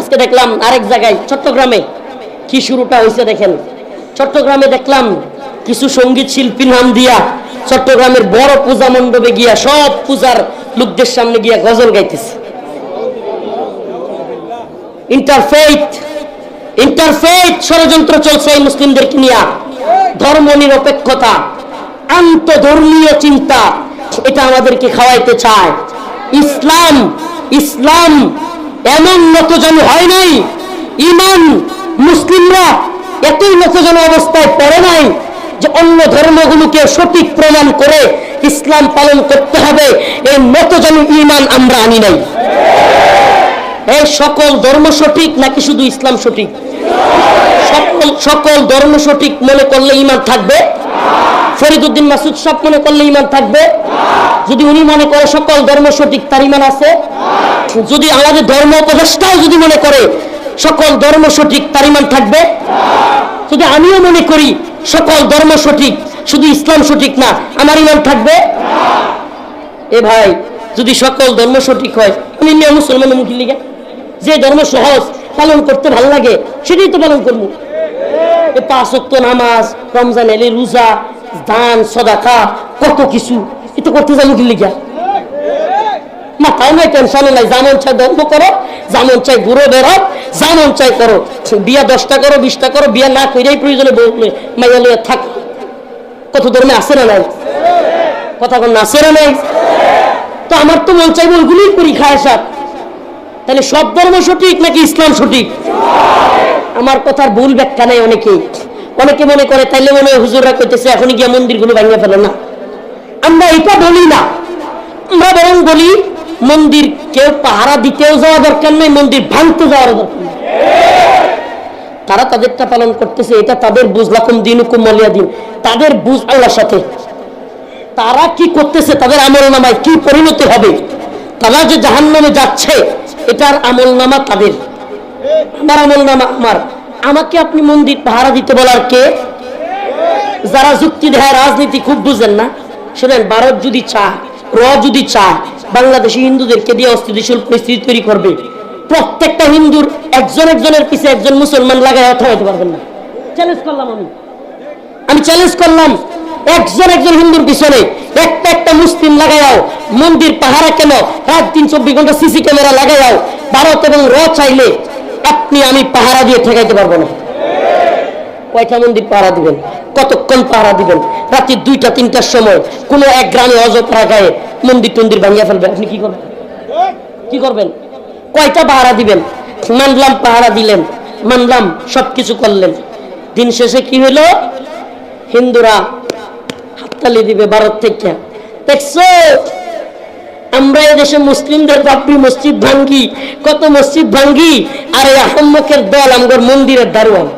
আজকে দেখলাম আরেক জায়গায় চট্টগ্রামে কি শুরুটা হয়েছে দেখেন। চট্টগ্রামে দেখলাম কিছু সঙ্গীত শিল্পী নাম দিয়া চট্টগ্রামের বড় পূজা মণ্ডপে গিয়া সব পূজার লোকদের সামনে গিয়া গজল গাইতেছে। ইন্টারফেইথ ষড়যন্ত্র চলছে এই মুসলিমদেরকে নিয়ে। ধর্ম নিরপেক্ষতা, আন্তধর্মীয় চিন্তা, এটা আমাদেরকে খাওয়াইতে চায় ইসলাম। এমন নতজন হয় নাই, ইমান মুসলিমরা এতই নতজন অবস্থায় পড়ে নাই যে অন্য ধর্মগুলোকে সঠিক প্রমাণ করে ইসলাম পালন করতে হবে, এই নতজন ইমান আমরা আনি নাই। এই সকল ধর্ম সঠিক নাকি শুধু ইসলাম সঠিক? সকল ধর্ম সঠিক মনে করলে ইমান থাকবে? ফরিদউদ্দিন মাসুদ সব মনে করলে ইমান থাকবে? যদি উনি মনে করে সকল ধর্ম সঠিক, তার ইমান আছে? যদি আমাদের ধর্ম উপদেষ্টাও যদি মনে করে সকল ধর্ম সঠিক, তার ইমান থাকবে? যদি আমিও মনে করি সকল ধর্ম সঠিক, শুধু ইসলাম সঠিক না, আমার ইমান থাকবে? এ ভাই, যদি সকল ধর্ম সঠিক হয়, আমি মুসলমানের মুখী লিগে যে ধর্ম সহজ, পালন করতে ভালো লাগে, সেটাই তো পালন করবো। 5 ওয়াক্ত নামাজ, রমজান এলে রোজা, দান, সাদাকা, কত কিছু, এটা করতে যাবো কি লিগা? মাথায় নাই, টেনশনে নাই, যেমন চাই ধর্ম করো, যেমন চাই ঘুরো বেরো, যেমন চাই করো, বিয়া 10টা করো, 20টা করো, বিয়া না কইরাই প্রয়োজনে বললে মাইয়া লইয়া থাক। কত ধর্মে আছে না নাই? কথা কোন আছে না নাই? তো আমার তো মন চাইবো ওইগুলোই করি, খায় সাথ। তাহলে সব ধর্ম সঠিক নাকি ইসলাম সঠিক? আমার কথার ভুল ব্যাখ্যা নেই। অনেকে মনে করে তাইলে মনে হয় হুজুররা কইতেছে এখনই গিয়া মন্দিরগুলো ভাঙিয়ে ফেলে না। আমরা এটা বলি না, আমরা বরং বলি মন্দির কেউ পাহারা দিতেও যাওয়া দরকার নেই, মন্দির ভাঙতে যাওয়ার দরকার নেই। তারা তাদেরটা পালন করতেছে, এটা তাদের বুঝ, লাকুম দীনুকুম ওয়ালিয়া দিন, তাদের বুঝ আল্লাহর সাথে। তারা কি করতেছে, তাদের আমলনামায় কি পরিণতি হবে, তারা যে জাহান্নামে যাচ্ছে, এটার আমলনামা তাদের, আমার আমলনামা আমার। আমাকে আপনি মন্দির পাহারা দিতে বলার কে? যারা যুক্তি দেয়, রাজনীতি খুব বুঝেন না, শুনেন, ভারত যদি চায়, যদি চায় বাংলাদেশি হিন্দুদেরকে দিয়ে অস্থিতিশীল পরিস্থিতি তৈরি করবে, প্রত্যেকটা হিন্দুর একজনের পিছে একজন মুসলমান লাগায় থামাইতে পারবেন না। চ্যালেঞ্জ করলাম, আমি চ্যালেঞ্জ করলাম, একজন হিন্দুর পিছনে একটা মুসলিম লাগাইয়াও মন্দির পাহারা কেন, রাত দিন 24 ঘন্টা সিসি ক্যামেরা লাগাইয়াও ভারত এবং চাইলে আপনি আমি পাহারা দিয়ে ঠেকাইতে পারবো না। কয়টা মন্দির পাহারা দিবেন? কতক্ষণ পাহারা দিবেন? রাত্রি 2টা 3টার সময় কোন এক গ্রামে অযথা গায়ে মন্দির ভাঙিয়া ফেলবেন, আপনি কি করবেন? কয়টা পাহারা দিবেন? মানলাম পাহারা দিলেন, মানলাম সবকিছু করলেন, দিন শেষে কি হলো? হিন্দুরা হাততালি দিবে ভারত থেকে। দেখছো, আমরা এদেশে মুসলিমদের বাপরি মসজিদ ভাঙ্গি, কত মসজিদ ভাঙ্গি, আর এই আহম্মকের দল আমগর মন্দিরের দারোয়ান।